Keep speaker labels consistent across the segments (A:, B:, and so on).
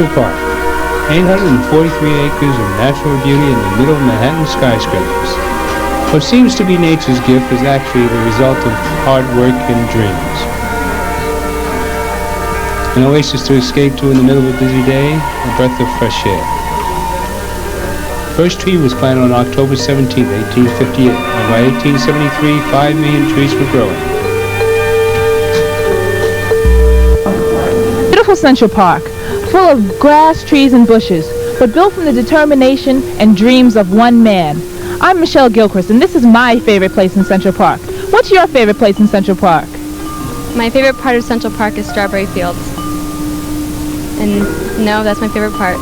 A: Central Park, 843 acres of natural beauty in the middle of Manhattan skyscrapers. What seems to be nature's gift is actually the result of hard work and dreams. An oasis to escape to in the middle of a busy day, a breath of fresh air. First tree was planted on October 17, 1858, and by 1873, 5 million trees were growing.
B: Beautiful Central Park, full of grass, trees, and bushes, but built from the determination and dreams of one man. I'm Michelle Gilchrist, and this is my favorite place in Central Park. What's your favorite place in Central Park?
C: My favorite part of Central Park is Strawberry Fields. And no, that's my favorite part.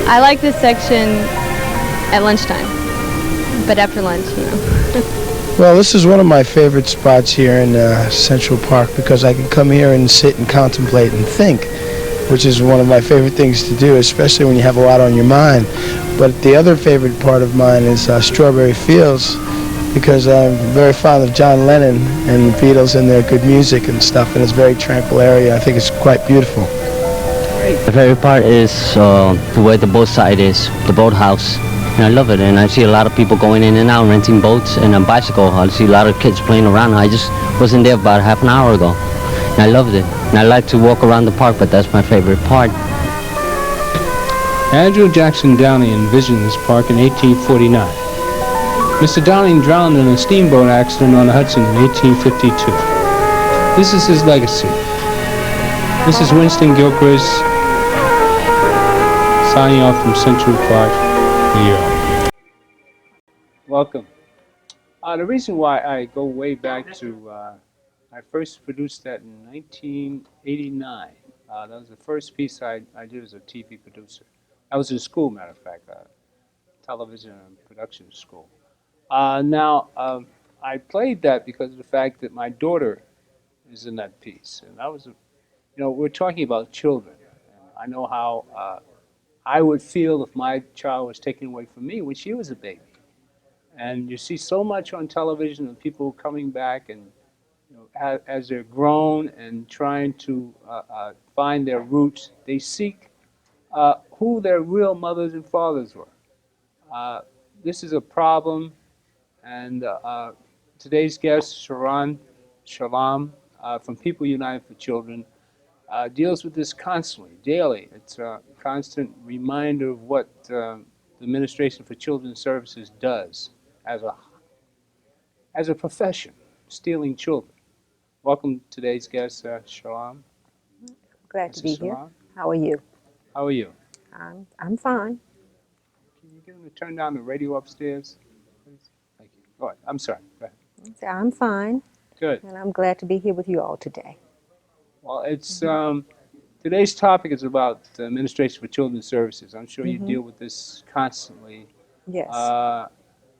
C: I like this section at lunchtime, but after lunch, you know.
D: Well, this is one of my favorite spots here in Central Park because I can come here and sit and contemplate and think, which is one of my favorite things to do, especially when you have a lot on your mind. But the other favorite part of mine is Strawberry Fields, because I'm very fond of John Lennon and the Beatles and their good music and stuff, and it's a very tranquil area. I think it's quite beautiful.
E: The favorite part is where the boat side is, the boathouse. And I love it, and I see a lot of people going in and out, renting boats and a bicycle. I see a lot of kids playing around. I just wasn't there about half an hour ago, and I loved it. And I like to walk around the park, but that's my favorite part.
A: Andrew Jackson Downing envisioned this park in 1849. Mr. Downing drowned in a steamboat accident on the Hudson in 1852. This is his legacy. This is Winston Gilchrist signing off from Central Park, New York. Welcome. The reason why I go way back to, I first produced that in 1989. That was the first piece I did as a TV producer. I was in school, matter of fact, television and production school. I played that because of the fact that my daughter is in that piece. And that was, we're talking about children. And I know how I would feel if my child was taken away from me when she was a baby. And you see so much on television of people coming back and as they're grown and trying to find their roots, they seek who their real mothers and fathers were. This is a problem, and today's guest, Sharon Shalom, from People United for Children, deals with this constantly, daily. It's a constant reminder of what the Administration for Children's Services does as a profession, stealing children. Welcome today's guest, Shalom.
F: Glad to be here.
A: Shalom.
F: How are you?
A: How are you?
F: I'm fine.
A: Can you get them to turn down the radio upstairs, please? Thank you. Go ahead. I'm sorry. Go ahead.
F: I'm fine.
A: Good.
F: And I'm glad to be here with you all today.
A: Well, it's today's topic is about the Administration for Children's Services. I'm sure you deal with this constantly.
F: Yes.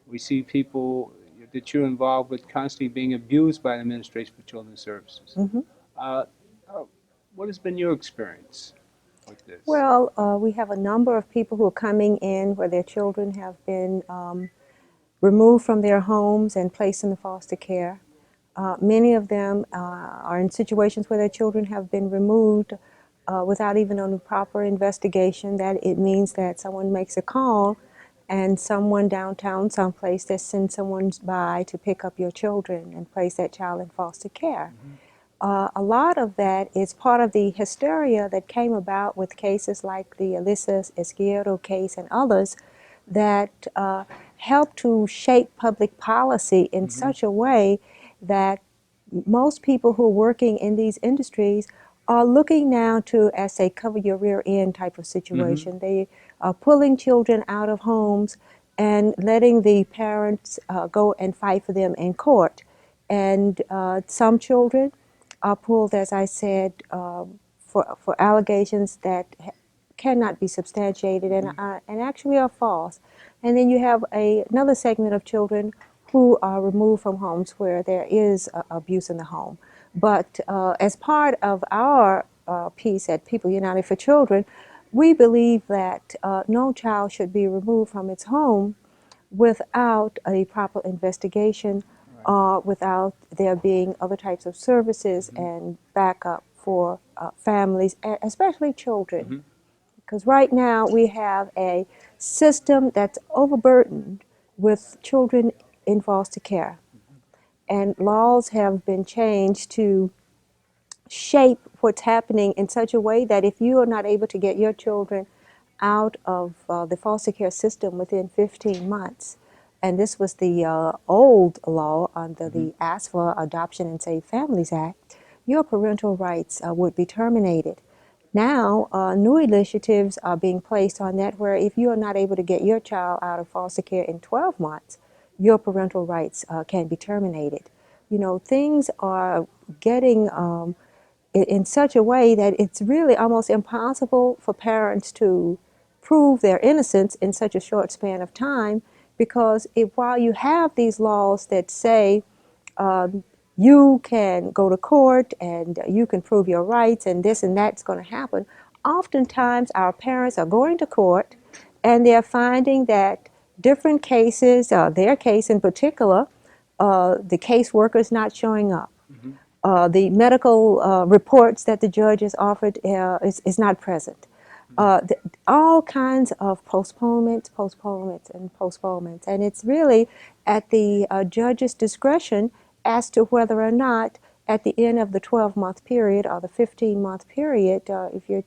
A: We see people that you're involved with constantly being abused by the Administration for Children's Services. What has been your experience with this?
F: Well, we have a number of people who are coming in where their children have been removed from their homes and placed in the foster care. Many of them are in situations where their children have been removed without even a proper investigation. That it means that someone makes a call and someone downtown someplace that sends someone by to pick up your children and place that child in foster care. A lot of that is part of the hysteria that came about with cases like the Alyssa Izquierdo case and others that helped to shape public policy in such a way that most people who are working in these industries are looking now to as a cover your rear end type of situation. They are pulling children out of homes and letting the parents go and fight for them in court. And some children are pulled, as I said, for allegations that cannot be substantiated and actually are false. And then you have another segment of children who are removed from homes where there is abuse in the home. But as part of our piece at People United for Children, we believe that no child should be removed from its home without a proper investigation, without there being other types of services and backup for families, especially children. Because right now we have a system that's overburdened with children in foster care. And laws have been changed to shape what's happening in such a way that if you are not able to get your children out of the foster care system within 15 months, and this was the old law under the ASFA Adoption and Safe Families Act, your parental rights would be terminated. Now, new initiatives are being placed on that where if you are not able to get your child out of foster care in 12 months, your parental rights can be terminated. You know, things are getting in such a way that it's really almost impossible for parents to prove their innocence in such a short span of time, because while you have these laws that say you can go to court and you can prove your rights and this and that's going to happen, oftentimes our parents are going to court and they're finding that different cases, their case in particular, the caseworker is not showing up. The medical reports that the judge has offered is not present. All kinds of postponements, and it's really at the judge's discretion as to whether or not at the end of the 12-month period or the 15-month period, if your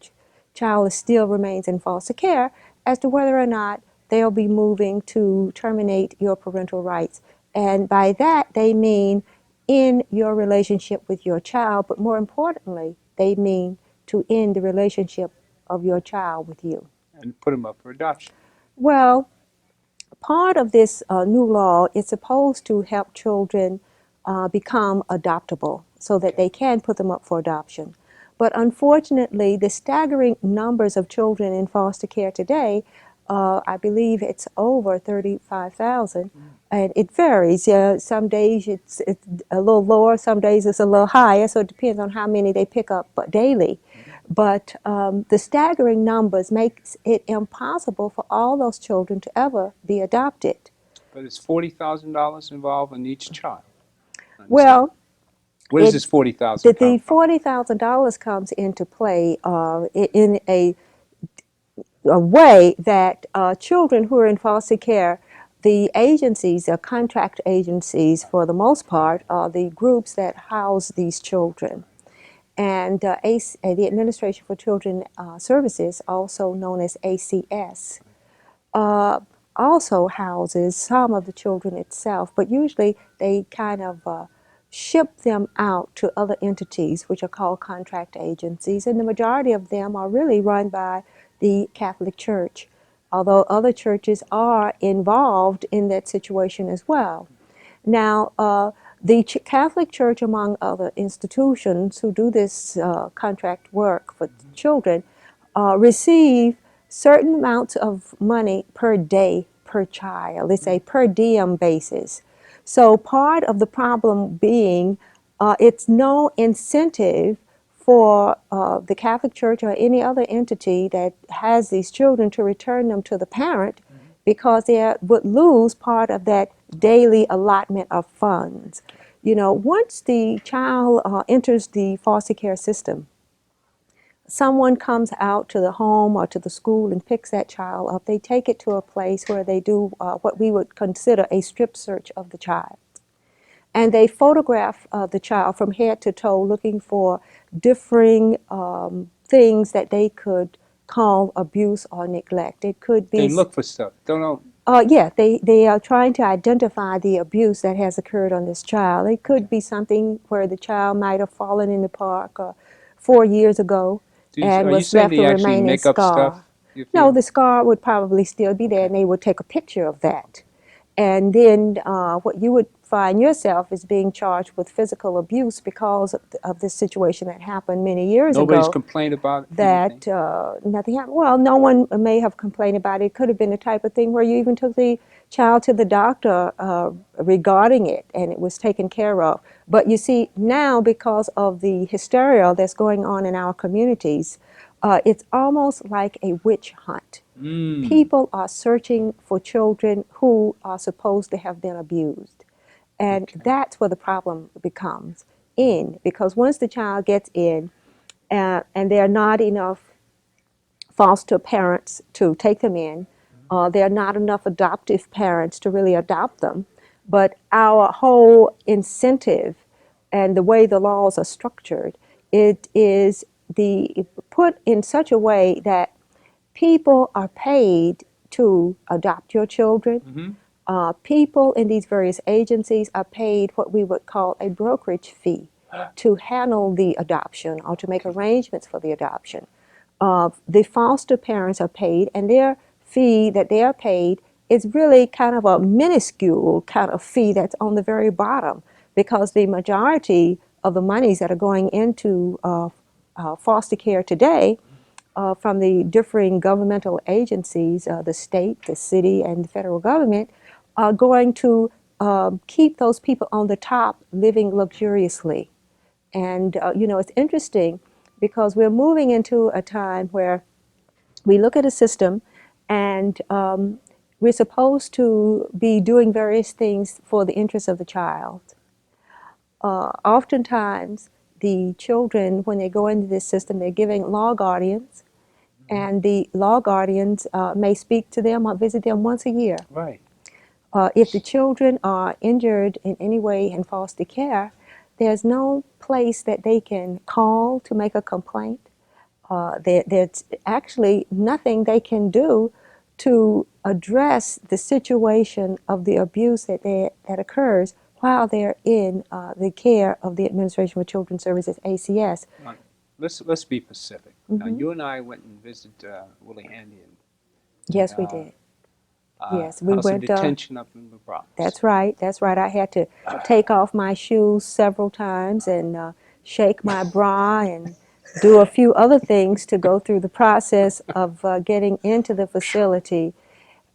F: child still remains in foster care, as to whether or not they'll be moving to terminate your parental rights. And by that, they mean in your relationship with your child, but more importantly, they mean to end the relationship of your child with you.
A: And put them up for adoption.
F: Well, part of this new law is supposed to help children become adoptable so that they can put them up for adoption. But unfortunately, the staggering numbers of children in foster care today, I believe it's over 35,000, and it varies. Some days it's a little lower, some days it's a little higher, so it depends on how many they pick up daily. But the staggering numbers makes it impossible for all those children to ever be adopted.
A: But it's $40,000 involved in each child.
F: Well,
A: where does this $40,000 come
F: the
A: from?
F: $40,000 comes into play in a way that children who are in foster care, the agencies, contract agencies for the most part, are the groups that house these children. And the Administration for Children Services, also known as ACS, also houses some of the children itself, but usually they kind of ship them out to other entities, which are called contract agencies, and the majority of them are really run by the Catholic Church, although other churches are involved in that situation as well. Now, the Catholic Church, among other institutions who do this contract work for children, receive certain amounts of money per day per child. It's a per diem basis. So part of the problem being it's no incentive for the Catholic Church or any other entity that has these children to return them to the parent, because they would lose part of that daily allotment of funds. You know, once the child enters the foster care system, someone comes out to the home or to the school and picks that child up. They take it to a place where they do what we would consider a strip search of the child. And they photograph the child from head to toe, looking for differing things that they could call abuse or neglect. It could be...
A: They look for stuff, don't know.
F: Yeah, they are trying to identify the abuse that has occurred on this child. It could be something where the child might have fallen in the park 4 years ago and was left a remaining scar. No, the scar would probably still be there, and they would take a picture of that. And then what you would find yourself is being charged with physical abuse because of this situation that happened many years ago.
A: Nobody's complained about it?
F: That nothing happened. Well, no one may have complained about it. It could have been the type of thing where you even took the child to the doctor regarding it, and it was taken care of. But you see, now because of the hysteria that's going on in our communities, it's almost like a witch hunt. People are searching for children who are supposed to have been abused. And that's where the problem becomes in, because once the child gets in, and there are not enough foster parents to take them in. There are not enough adoptive parents to really adopt them. But our whole incentive and the way the laws are structured, it is put in such a way that people are paid to adopt your children. People in these various agencies are paid what we would call a brokerage fee to handle the adoption or to make arrangements for the adoption. The foster parents are paid, and their fee that they are paid is really kind of a minuscule kind of fee that's on the very bottom, because the majority of the monies that are going into foster care today from the differing governmental agencies, the state, the city, and the federal government, are going to keep those people on the top living luxuriously. And, it's interesting because we're moving into a time where we look at a system and we're supposed to be doing various things for the interest of the child. Oftentimes, the children, when they go into this system, they're giving law guardians, and the law guardians may speak to them or visit them once a year.
A: Right.
F: If the children are injured in any way in foster care, there's no place that they can call to make a complaint. There's actually nothing they can do to address the situation of the abuse that occurs while they're in the care of the Administration for Children's Services, ACS.
A: Let's be specific. Now, you and I went and visited Willie Handy.
F: Yes, we did. Yes, we
A: House
F: went.
A: of detention up in the Bronx.
F: That's right. That's right. I had to take off my shoes several times and shake my bra and do a few other things to go through the process of getting into the facility.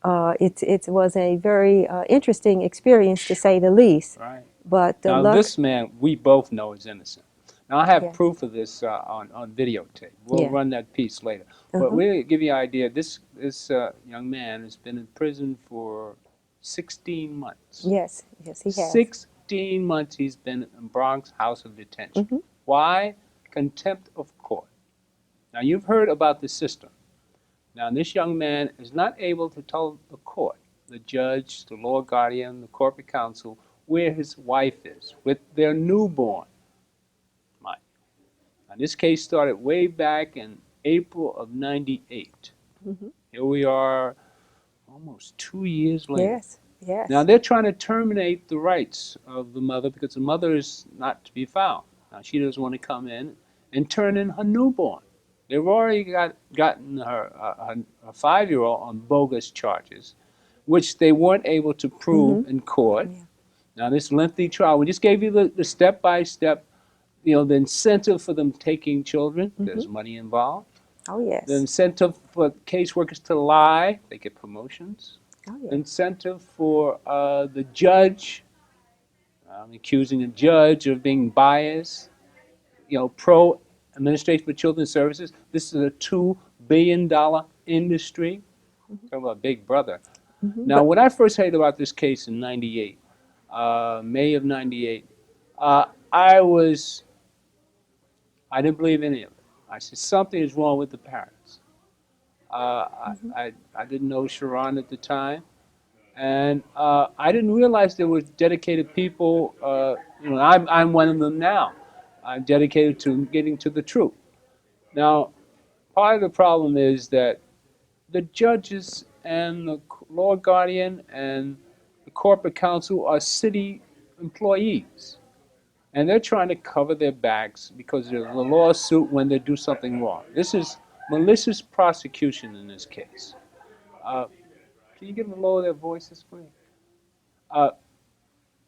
F: It was a very interesting experience, to say the least.
A: Right.
F: But
A: Now, this man, we both know is innocent. Now, I have
F: Yeah.
A: proof of this on videotape. We'll
F: Yeah.
A: run that piece later. But we'll give you an idea. This young man has been in prison for 16 months.
F: Yes, yes, he has.
A: 16 months he's been in Bronx House of Detention. Why? Contempt of court. Now, you've heard about the system. Now, this young man is not able to tell the court, the judge, the law guardian, the corporate counsel, where his wife is with their newborn. Now, this case started way back in April of '98. Here we are almost 2 years later.
F: Yes, yes.
A: Now, they're trying to terminate the rights of the mother because the mother is not to be found. Now, she doesn't want to come in and turn in her newborn. They've already gotten her 5-year-old on bogus charges, which they weren't able to prove in court.
F: Yeah.
A: Now, this lengthy trial, we just gave you the step-by-step, the incentive for them taking children. There's money involved.
F: Oh, yes.
A: The incentive for caseworkers to lie, they get promotions.
F: Oh, yes.
A: Incentive for the judge, accusing the judge of being biased, pro Administration for Children's Services. This is a $2 billion industry. Talking about Big Brother. Now, when I first heard about this case in '98, May of '98, I didn't believe any of it. I said, something is wrong with the parents. I didn't know Sharon at the time. And I didn't realize there were dedicated people. I'm one of them now. I'm dedicated to getting to the truth. Now, part of the problem is that the judges and the law guardian and the corporate counsel are city employees. And they're trying to cover their backs because there's a lawsuit when they do something wrong. This is malicious prosecution in this case. Can you get them to lower their voices, please?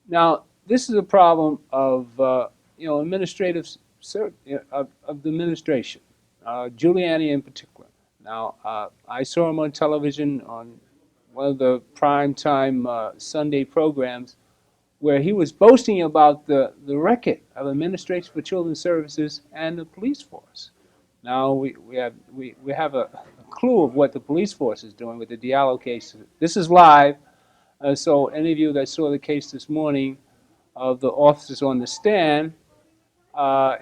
A: Now, this is a problem of administrative of the administration, Giuliani in particular. Now, I saw him on television on one of the primetime Sunday programs, where he was boasting about the record of Administration for Children's Services and the police force. Now we have a clue of what the police force is doing with the Diallo case. This is live, so any of you that saw the case this morning of the officers on the stand,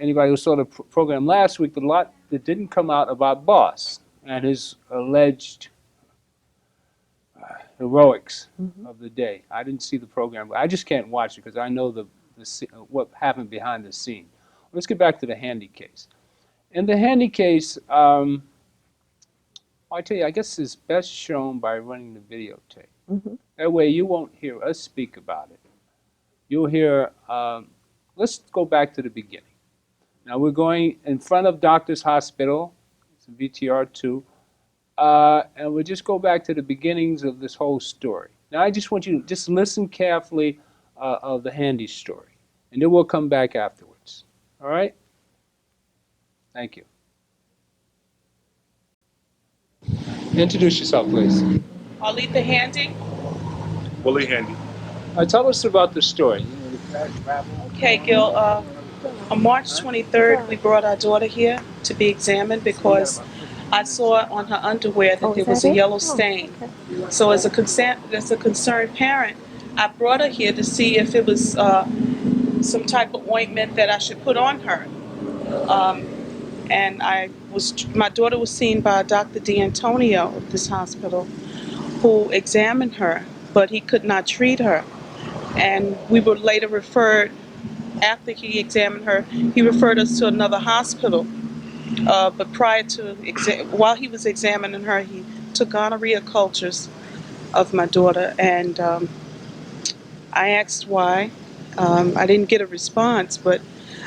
A: anybody who saw the program last week, the lot that didn't come out about Boss and his alleged heroics of the day. I didn't see the program, but I just can't watch it because I know what happened behind the scene. Let's get back to the Handy case. In the Handy case, I tell you, I guess it's best shown by running the videotape. That way you won't hear us speak about it. You'll hear, let's go back to the beginning. Now we're going in front of Doctors Hospital, it's in VTR 2, and we'll just go back to the beginnings of this whole story. Now I just want you to just listen carefully of the Handy story, and then we'll come back afterwards. All right? Thank you. Introduce yourself, please.
G: Arletha Handy.
H: Willie Handy.
A: Tell us about the story.
G: Okay, Gil. On March 23rd, we brought our daughter here to be examined because I saw on her underwear that there was a yellow stain. So as a concerned parent, I brought her here to see if it was some type of ointment that I should put on her. And my daughter was seen by Dr. D'Antonio of this hospital, who examined her, but he could not treat her. And we were later referred, after he examined her, he referred us to another hospital. But while he was examining her, he took gonorrhea cultures of my daughter, and I asked why. I didn't get a response, but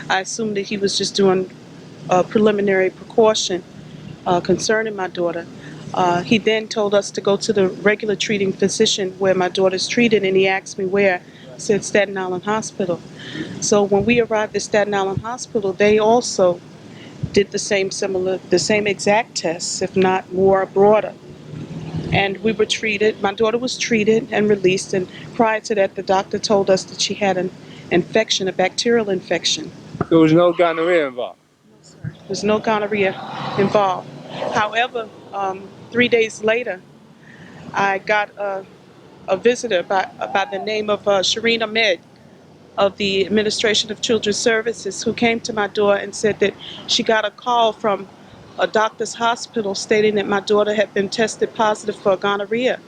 G: I assumed that he was just doing a preliminary precaution concerning my daughter. He then told us to go to the regular treating physician where my daughter's treated, and he asked me where. I said Staten Island Hospital. So when we arrived at Staten Island Hospital, they also did the same exact tests, if not more broader. And we were treated, my daughter was treated and released, and prior to that, the doctor told us that she had an infection, a bacterial infection.
A: There was no gonorrhea involved?
G: There was no gonorrhea involved. However, 3 days later, I got a visitor by the name of Shireen Ahmed of the Administration of Children's Services, who came to my door and said that she got a call from a doctor's hospital stating that my daughter had been tested positive for gonorrhea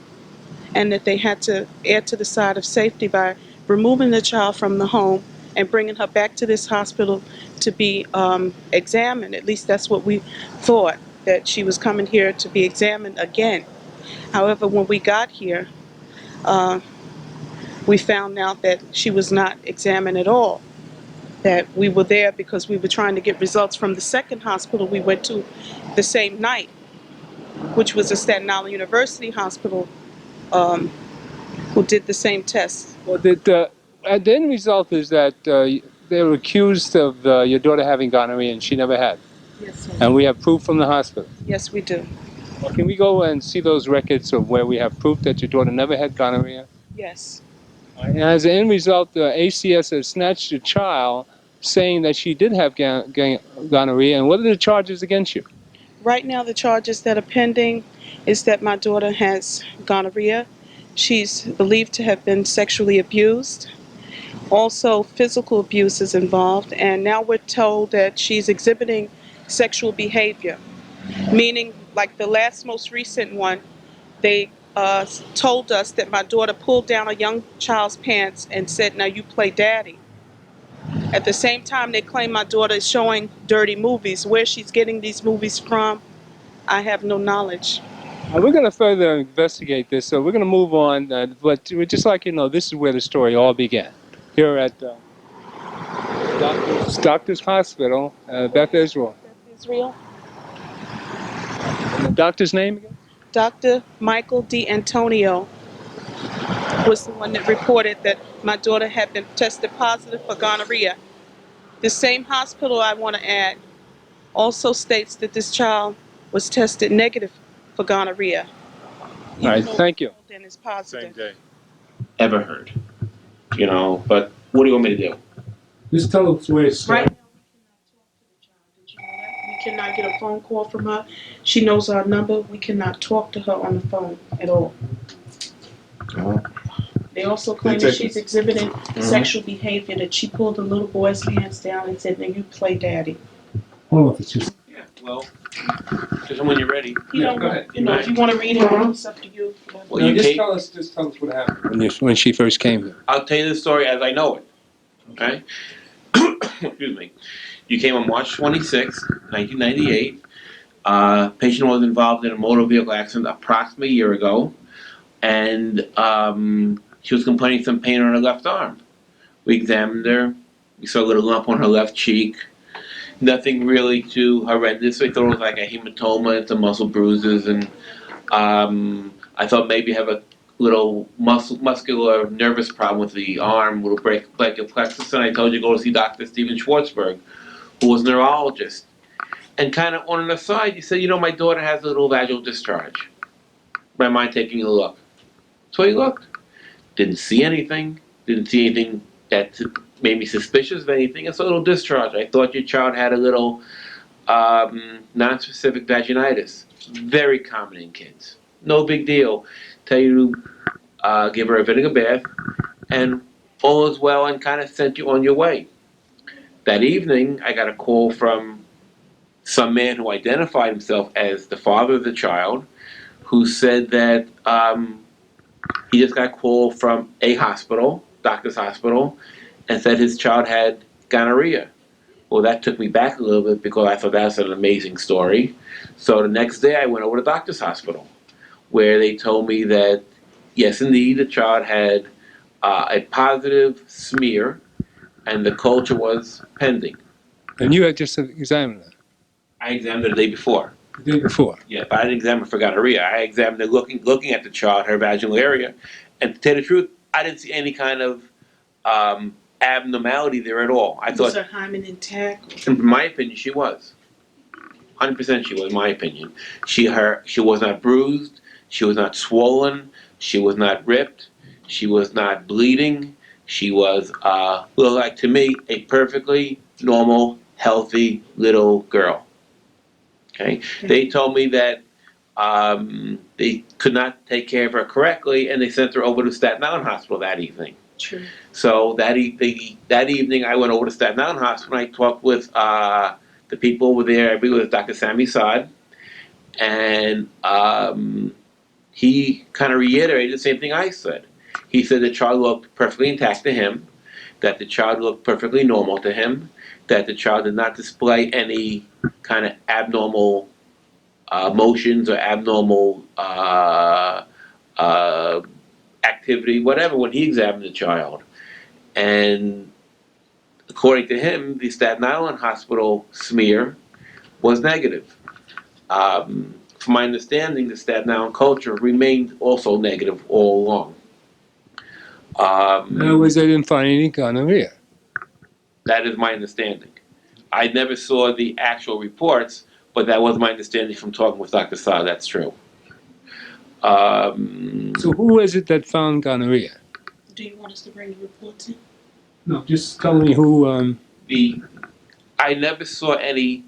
G: and that they had to err to the side of safety by removing the child from the home and bringing her back to this hospital to be examined. At least that's what we thought, that she was coming here to be examined again. However, when we got here, we found out that she was not examined at all, that we were there because we were trying to get results from the second hospital we went to the same night, which was the Staten Island University Hospital, who did the same test.
A: Well, the end result is that they were accused of your daughter having gonorrhea and she never had.
G: Yes, sir.
A: And we have proof from the hospital.
G: Yes, we do.
A: Well, can we go and see those records of where we have proof that your daughter never had gonorrhea?
G: Yes.
A: And as an end result, the ACS has snatched your child, saying that she did have gonorrhea. And what are the charges against you?
G: Right now, the charges that are pending is that my daughter has gonorrhea. She's believed to have been sexually abused. Also, physical abuse is involved. And now we're told that she's exhibiting sexual behavior, meaning like the most recent one, they told us that my daughter pulled down a young child's pants and said, "Now you play daddy." At the same time, they claim my daughter is showing dirty movies. Where she's getting these movies from, I have no knowledge.
A: We're going to further investigate this, so we're going to move on. But we'd just like you to know, this is where the story all began. Here at Doctors Hospital, Beth Israel.
G: Beth Israel.
A: And the doctor's name again?
G: Dr. Michael D'Antonio was the one that reported that my daughter had been tested positive for gonorrhea. The same hospital, I want to add, also states that this child was tested negative for gonorrhea.
A: All right, thank you.
G: And is positive.
H: Same day.
I: Ever heard, but what do you want me to do?
A: Just tell us where it's
G: Right now, we cannot get a phone call from her. She knows our number. We cannot talk to her on the phone at all. They also claim that she's exhibiting sexual behavior, that she pulled the little boy's pants down and said, now you play daddy.
A: Well, if it's just.
I: Yeah, well, just when you're ready.
G: You know, if you want to read it, it's up to you.
I: Well, you
A: just
I: take,
A: tell us what happened when she first came here.
I: I'll tell you the story as I know it. Okay? Excuse me. You came on March 26, 1998. Patient was involved in a motor vehicle accident approximately a year ago, and she was complaining of some pain on her left arm. We examined her. We saw a little lump on her left cheek. Nothing really too horrendous. We thought it was like a hematoma and some muscle bruises, and I thought maybe have a little muscular nervous problem with the arm, little brachial plexus, and I told you to go to see Dr. Steven Schwartzberg, who was a neurologist. And kind of on an aside, he said, my daughter has a little vaginal discharge. Do you mind taking a look? So he looked. Didn't see anything. Didn't see anything that made me suspicious of anything. It's a little discharge. I thought your child had a little non-specific vaginitis. Very common in kids. No big deal. Tell you to give her a vinegar bath, and all is well, and kind of sent you on your way. That evening, I got a call from some man who identified himself as the father of the child, who said that he just got a call from a hospital, doctor's hospital, and said his child had gonorrhea. Well, that took me back a little bit because I thought that was an amazing story. So the next day I went over to doctor's hospital, where they told me that, yes, indeed, the child had a positive smear, and the culture was pending.
A: And you had just examined her
I: I examined her the day before.
A: the day before.
I: Yeah, but I didn't examine her for gonorrhea. I examined her looking at the child, her vaginal area, and to tell you the truth, I didn't see any kind of abnormality there at all. I
G: Was
I: thought,
G: her hymen intact?
I: in my opinion, she was. 100% she was, in my opinion. She was not bruised. She was not swollen. She was not ripped. She was not bleeding. She was, looked like to me, a perfectly normal, healthy little girl. Okay? They told me that they could not take care of her correctly, and they sent her over to Staten Island Hospital that evening.
G: True.
I: So that evening, I went over to Staten Island Hospital, and I talked with the people over there. I believe it was Dr. Sami Saad, and he kind of reiterated the same thing I said. He said the child looked perfectly intact to him, that the child looked perfectly normal to him, that the child did not display any kind of abnormal motions or abnormal activity, whatever, when he examined the child. And according to him, the Staten Island Hospital smear was negative. From my understanding, the Staten Island culture remained also negative all along.
A: In other words, they didn't find any gonorrhea.
I: That is my understanding. I never saw the actual reports, but that was my understanding from talking with Dr. Saad. That's true.
A: So who is it that found gonorrhea?
G: Do you want us to bring the reports in?
A: No, just tell me who.
I: I never saw any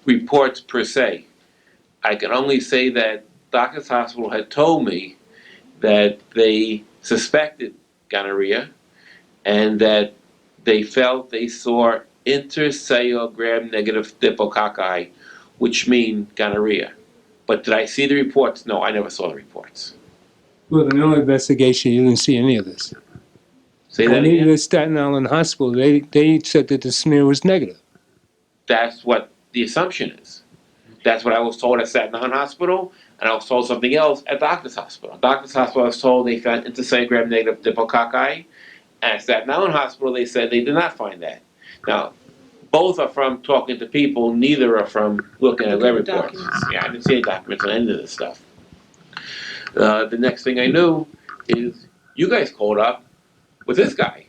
I: reports per se. I can only say that Doctors Hospital had told me that they suspected gonorrhea and that they felt they saw intercellular gram-negative diphthococci, which mean gonorrhea. But did I see the reports? No, I never saw the reports.
A: Well, in your investigation, you didn't see any of this.
I: Say that
A: Only
I: again?
A: the Staten Island Hospital, they said that the smear was negative.
I: That's what the assumption is. That's what I was told at Staten Island Hospital, and I was told something else at Doctors Hospital. Doctors Hospital, I was told they found intercellular gram-negative diphthococci, and at Staten Island Hospital, they said they did not find that. Now, both are from talking to people, neither are from looking at lab reports.
G: Documents.
I: Yeah, I didn't see any documents on any of this stuff. The next thing I knew is you guys called up with this guy.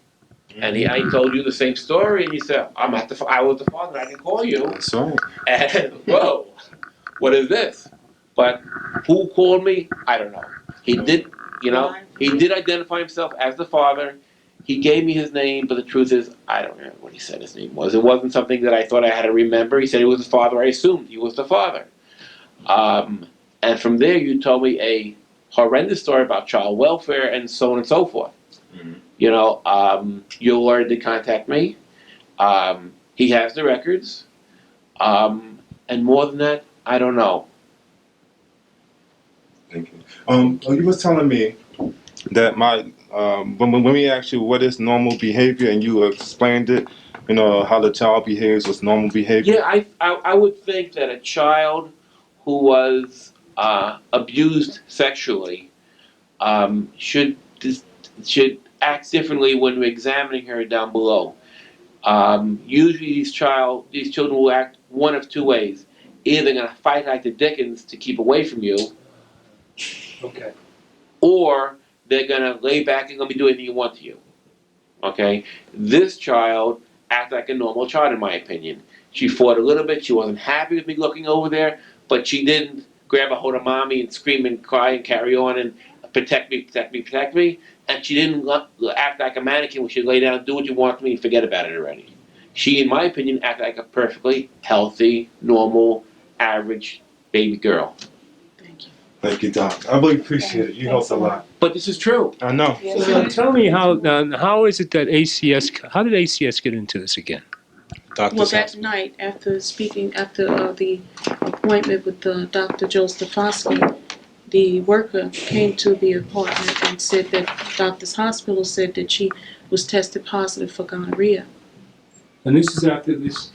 I: And I told you the same story, and he said, I was the father, I didn't call you.
J: That's right.
I: And, whoa, what is this? But who called me? I don't know. He did, he did identify himself as the father. He gave me his name, but the truth is, I don't remember what he said his name was. It wasn't something that I thought I had to remember. He said he was his father. I assumed he was the father. And from there, you told me a horrendous story about child welfare and so on and so forth. You know, your lawyer did contact me. He has the records. And more than that, I don't know.
H: Thank you. You was telling me that when we asked you what is normal behavior and you explained it, you know, how the child behaves was normal behavior.
I: Yeah, I would think that a child who was abused sexually should act differently when we're examining her down below. Usually these children will act one of two ways. Either they're gonna fight like the Dickens to keep away from you,
A: Okay.
I: or they're gonna lay back and gonna be doing anything you want to you. Okay? This child acted like a normal child in my opinion. She fought a little bit, she wasn't happy with me looking over there, but she didn't grab a hold of mommy and scream and cry and carry on and protect me, protect me, protect me. And she didn't act like a mannequin where she'd lay down, do what you want to me and forget about it already. She, in my opinion, acted like a perfectly healthy, normal, average baby girl.
H: Thank you, Doc. I really appreciate it. You helped a lot.
I: But this is true.
H: I know.
A: So tell me how is it that how did ACS get into this again? Doctor's
G: Well, that
A: hospital.
G: night, after the appointment with Dr. Joe Stefosky, the worker came to the apartment and said that Doctor's Hospital said that she was tested positive for gonorrhea.
A: And this is after this,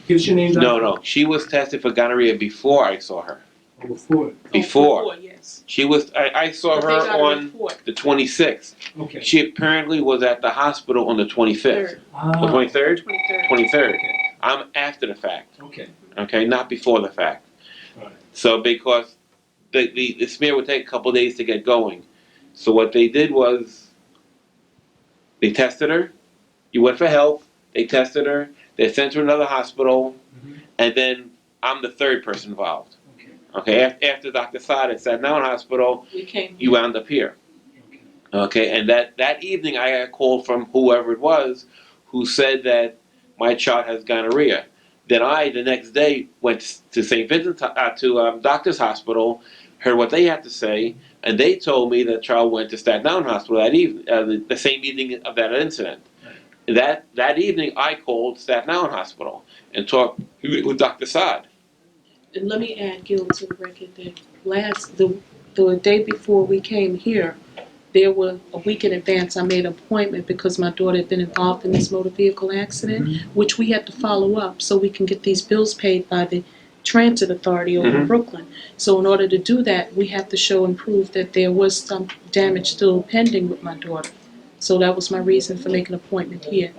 A: give us your name,
I: No, no. She was tested for gonorrhea before I saw her.
A: Before.
I: Before.
G: Yes.
I: She was, I saw
G: But they
I: her
G: got a
I: on
G: report.
I: the 26th.
A: Okay.
I: She apparently was at the hospital on the 25th.
G: Third.
I: The 23rd?
G: 23rd.
I: 23rd. I'm after the fact.
A: Okay.
I: Okay, not before the fact.
A: Right.
I: So because the smear would take a couple days to get going. So what they did was they tested her. You went for help. They tested her. They sent her to another hospital.
A: Mhm.
I: And then I'm the third person involved.
A: Okay.
I: Okay, after Dr. Saad at Staten Island Hospital,
G: We came.
I: you wound up here. Okay, and that evening I got a call from whoever it was who said that my child has gonorrhea. Then I, the next day, went to St. Vincent, to Doctor's Hospital, heard what they had to say, and they told me that the child went to Staten Island Hospital that evening, the same evening of that incident. That evening I called Staten Island Hospital and talked with Dr. Saad.
G: And let me add, Gil, to the record that the day before we came here, there were a week in advance I made an appointment because my daughter had been involved in this motor vehicle accident, which we had to follow up so we can get these bills paid by the transit authority over in Brooklyn. So in order to do that, we have to show and prove that there was some damage still pending with my daughter. So that was my reason for making an appointment here.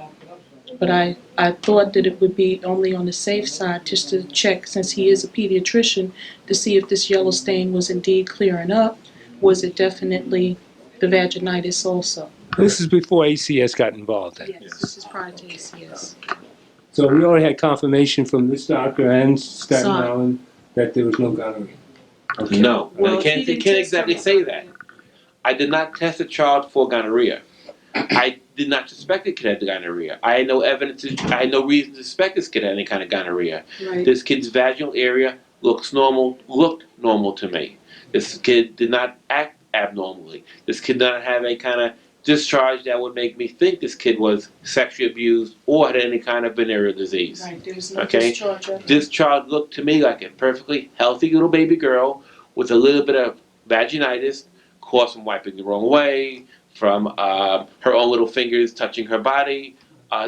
G: But I thought that it would be only on the safe side just to check, since he is a pediatrician, to see if this yellow stain was indeed clearing up. Was it definitely the vaginitis also?
A: This is before ACS got involved then.
G: Yes, this is prior to ACS.
A: So we already had confirmation from this doctor and Staten
G: Sorry.
A: Island that there was no gonorrhea. Okay.
I: No,
G: Well,
I: I can't,
G: he didn't
I: can't
G: test
I: exactly
G: her.
I: say that. I did not test a child for gonorrhea. I did not suspect the kid had gonorrhea. I had no evidence, I had no reason to suspect this kid had any kind of gonorrhea.
G: Right.
I: This kid's vaginal area looked normal to me. This kid did not act abnormally. This kid did not have a kind of discharge that would make me think this kid was sexually abused or had any kind of venereal disease.
G: Right, there was no
I: Okay.
G: discharge of it.
I: This child looked to me like a perfectly healthy little baby girl with a little bit of vaginitis caused from wiping the wrong way, from her own little fingers touching her body.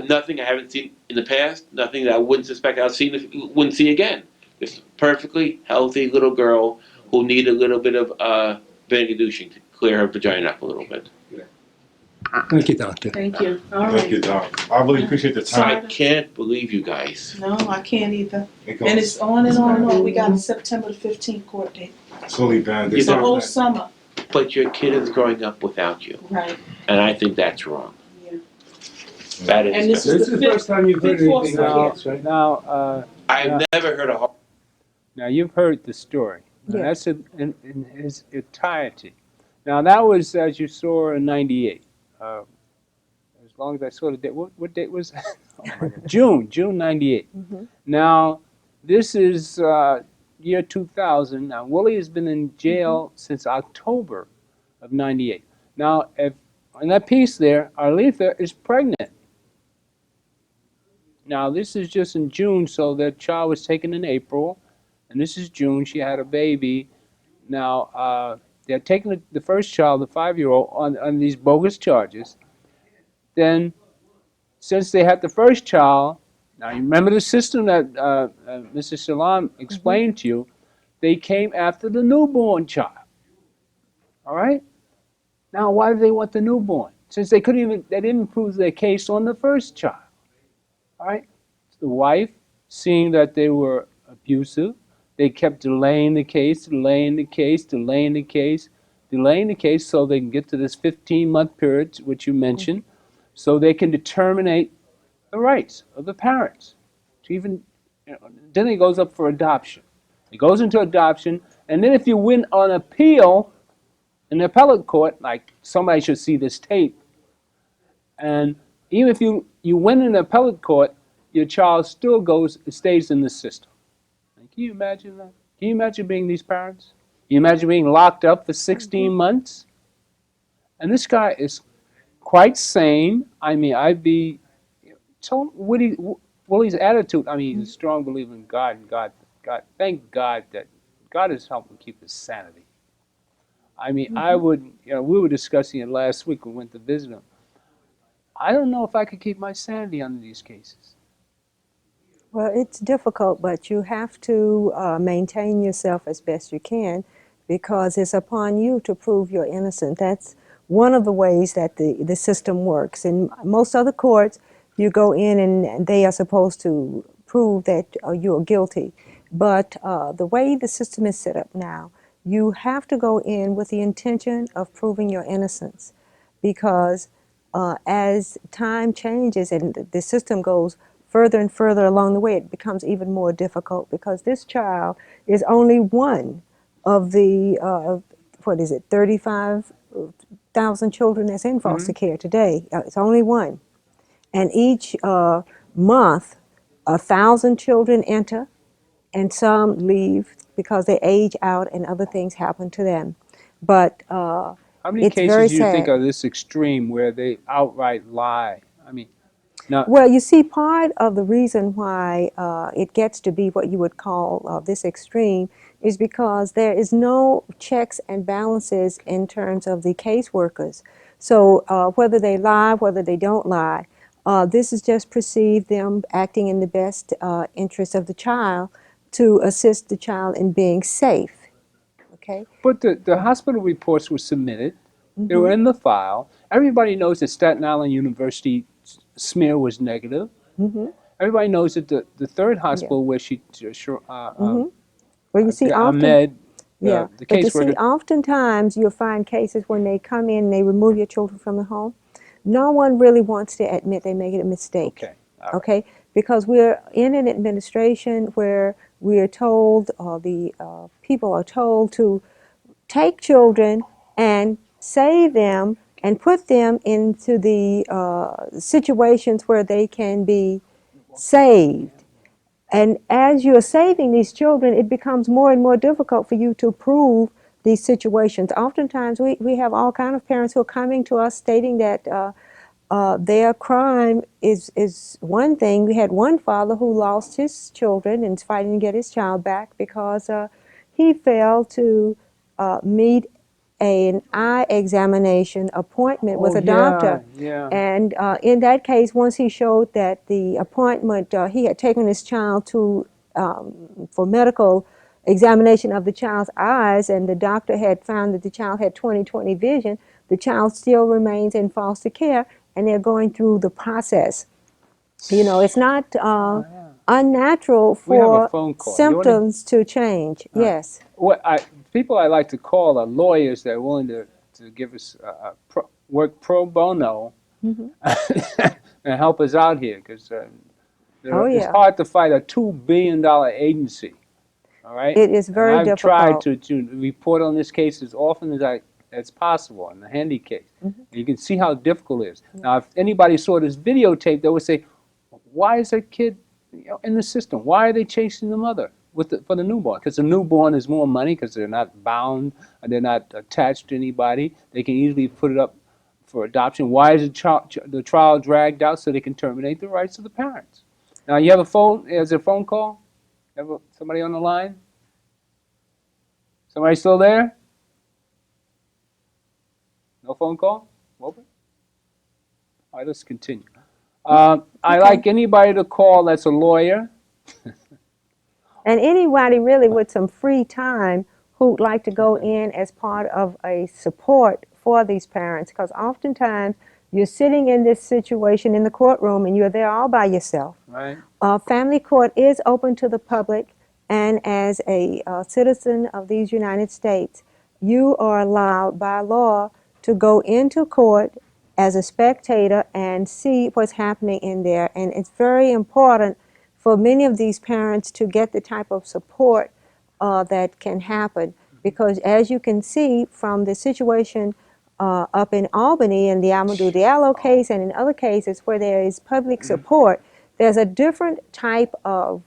I: Nothing I haven't seen in the past, nothing that I wouldn't suspect wouldn't see again. This perfectly healthy little girl who needed a little bit of vinegar douching to clear her vagina up a little bit.
A: Thank you, doctor.
G: Thank you. All
H: Thank you,
G: right.
H: Doc. I really appreciate the
I: I
H: time.
I: can't believe you guys.
G: No, I can't either.
H: It
G: And
H: goes
G: it's on and on and on. We got a September the 15th court date.
H: slowly banned.
I: You
G: It's the
I: know-
G: whole summer.
I: But your kid is growing up without you,
G: Right.
I: and I think that's wrong.
G: Yeah.
I: That is.
G: And this
A: This is the first time you've heard
G: Big
A: anything
G: force
A: like this, right? Now,
I: I've never heard a
A: now you've heard the story. Now,
F: Yes.
A: that's in its entirety. Now that was, as you saw, in '98. As long as I saw the date, what date was that? Oh my God. June '98.
F: Mhm.
A: Now, this is year 2000. Now, Willie has been in jail since October of 98. Now, if in that piece there, Arletha is pregnant. Now, this is just in June, so the child was taken in April, and this is June. She had a baby. Now, they're taking the first child, the 5-year-old, on these bogus charges. Then, since they had the first child, now you remember the system that Mr. Salam explained to you, they came after the newborn child. All right? Now, why do they want the newborn? Since they didn't prove their case on the first child. All right? The wife, seeing that they were abusive, they kept delaying the case, delaying the case, delaying the case, delaying the case so they can get to this 15-month period, which you mentioned, so they can determine the rights of the parents. To even, then it goes up for adoption. It goes into adoption, and then if you win on appeal in the appellate court, like somebody should see this tape, and even if you win in the appellate court, your child still stays in the system. Can you imagine that? Can you imagine being these parents? Can you imagine being locked up for 16 months? And this guy is quite sane. I mean, Willie's attitude, I mean, he's a strong believer in God, and God, thank God that God has helped him keep his sanity. I mean, we were discussing it last week when we went to visit him. I don't know if I could keep my sanity under these cases.
F: Well, it's difficult, but you have to maintain yourself as best you can, because it's upon you to prove you're innocent. That's one of the ways that the system works. In most other courts, you go in and they are supposed to prove that you're guilty. But the way the system is set up now, you have to go in with the intention of proving your innocence, because as time changes and the system goes further and further along the way, it becomes even more difficult, because this child is only one of the, 35,000 children that's in foster care today. It's only one. And each month, 1,000 children enter, and some leave because they age out and other things happen to them. But
A: how many
F: it's
A: cases
F: very
A: do you
F: sad.
A: think are this extreme where they outright lie? I mean, now,
F: well, you see, part of the reason why it gets to be what you would call this extreme is because there is no checks and balances in terms of the caseworkers. So whether they lie, whether they don't lie, this is just perceived them acting in the best interest of the child to assist the child in being safe. Okay?
A: but the hospital reports were submitted. They were in the file. Everybody knows that Staten Island University smear was negative. Everybody knows that the third hospital where she,
F: Well, you see,
A: Ahmed,
F: yeah,
A: the
F: but you see,
A: caseworker,
F: oftentimes you'll find cases when they come in and they remove your children from the home. No one really wants to admit they made a mistake.
A: Okay, all right.
F: Okay, because we're in an administration where we are told, the people are told to take children and save them and put them into the situations where they can be saved. And as you're saving these children, it becomes more and more difficult for you to prove these situations. Oftentimes, we have all kinds of parents who are coming to us stating that their crime is one thing. We had one father who lost his children and is fighting to get his child back because he failed to meet an eye examination appointment with a doctor.
A: Yeah.
F: And in that case, once he showed that the appointment, he had taken his child to for medical examination of the child's eyes, and the doctor had found that the child had 20/20 vision, the child still remains in foster care, and they're going through the process. You know, it's not unnatural
A: We have a
F: for
A: phone call.
F: symptoms to change. Yes.
A: People I like to call are lawyers that are willing to give us work pro bono and help us out here, because it's hard to fight a $2 billion agency. All right,
F: It is very
A: I've
F: difficult.
A: tried to report on this case as often as possible in the Handy case. And you can see how difficult it is. Now, if anybody saw this videotape, they would say, "Why is that kid in the system? Why are they chasing the mother?" for the newborn, because the newborn is more money because they're not bound, they're not attached to anybody. They can easily put it up for adoption. Why is the trial dragged out? So they can terminate the rights of the parents. Now you have a phone. Is there a phone call? Somebody on the line? Somebody still there? No phone call? Open? All right, let's continue. I like anybody to call that's a lawyer.
F: And anybody really with some free time who'd like to go in as part of a support for these parents, because oftentimes you're sitting in this situation in the courtroom and you're there all by yourself.
A: Right.
F: Family court is open to the public, and as a citizen of these United States, you are allowed by law to go into court as a spectator and see what's happening in there. And it's very important for many of these parents to get the type of support that can happen, because as you can see from the situation up in Albany in the Amadou Diallo case and in other cases where there is public support, there's a different type of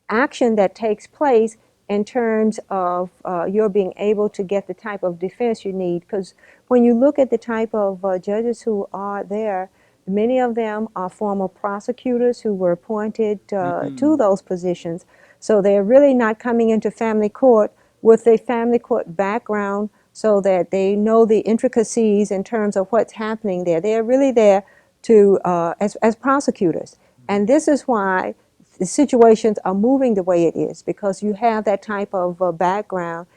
F: action that takes place in terms of your being able to get the type of defense you need. Because when you look at the type of judges who are there, many of them are former prosecutors who were appointed to those positions. So they're really not coming into family court with a family court background so that they know the intricacies in terms of what's happening there. They're really there to as prosecutors. And this is why the situations are moving the way it is, because you have that type of background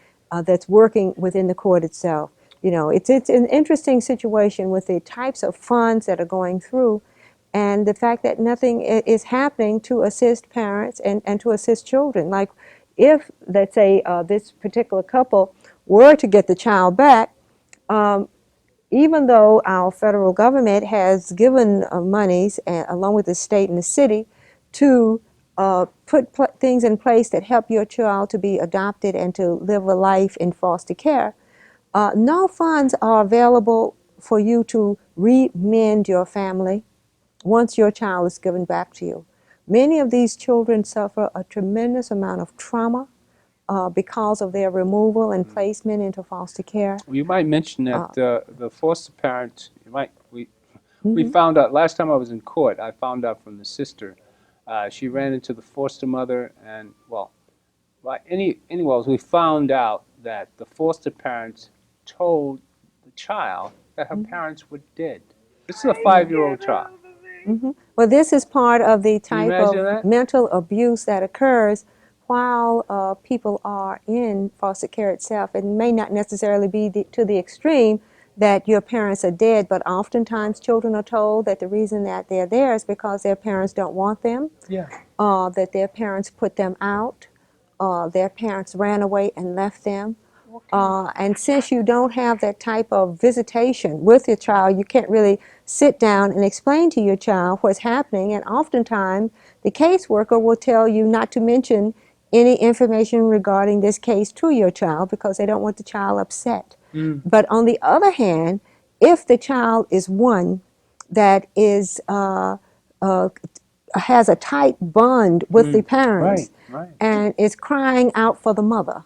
F: that's working within the court itself. You know, it's an interesting situation with the types of funds that are going through and the fact that nothing is happening to assist parents and to assist children. Like if, let's say, this particular couple were to get the child back, even though our federal government has given monies, along with the state and the city, to put things in place that help your child to be adopted and to live a life in foster care, no funds are available for you to remend your family once your child is given back to you. Many of these children suffer a tremendous amount of trauma because of their removal and placement into foster care.
A: You might mention that the foster parent, we found out, last time I was in court, I found out from the sister, she ran into the foster mother, and we found out that the foster parents told the child that her parents were dead. This is a 5-year-old child.
F: Well, this is part of the type of
A: that?
F: mental abuse that occurs while people are in foster care itself. It may not necessarily be to the extreme that your parents are dead, but oftentimes children are told that the reason that they're there is because their parents don't want them, that their parents put them out, their parents ran away and left them. And since you don't have that type of visitation with your child, you can't really sit down and explain to your child what's happening. And oftentimes, the caseworker will tell you not to mention any information regarding this case to your child because they don't want the child upset. But on the other hand, if the child is one that is has a tight bond with the parents and is crying out for the mother,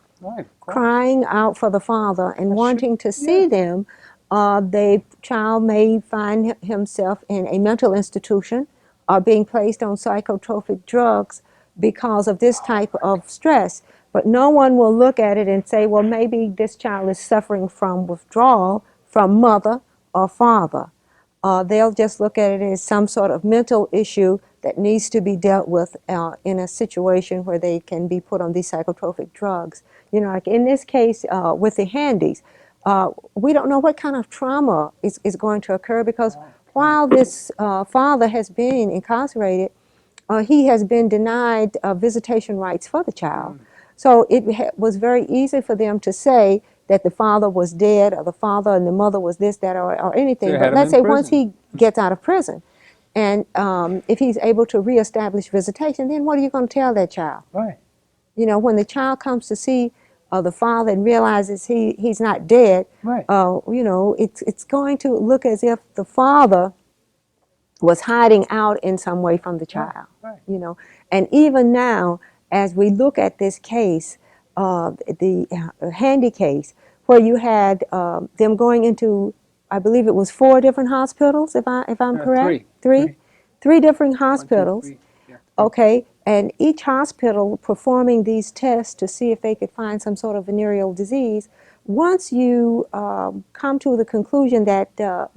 F: crying out for the father and wanting to see them, the child may find himself in a mental institution or being placed on psychotropic drugs because of this type of stress. But no one will look at it and say, well, maybe this child is suffering from withdrawal from mother or father. They'll just look at it as some sort of mental issue that needs to be dealt with in a situation where they can be put on these psychotropic drugs. You know, like in this case with the Handys, we don't know what kind of trauma is going to occur because while this father has been incarcerated, he has been denied visitation rights for the child. So it was very easy for them to say that the father was dead or the father and the mother was this, that, or anything. But let's say once he gets out of prison and if he's able to reestablish visitation, then what are you going to tell that child? You know, when the child comes to see the father and realizes he's not dead, you know, it's going to look as if the father was hiding out in some way from the child, you know. And even now, as we look at this case, the Handy case, where you had them going into, I believe it was 4 different hospitals, if I'm correct?
A: Three.
F: Three different
A: 1, 2,
F: hospitals.
A: 3. Yeah.
F: Okay, and each hospital performing these tests to see if they could find some sort of venereal disease. Once you come to the conclusion that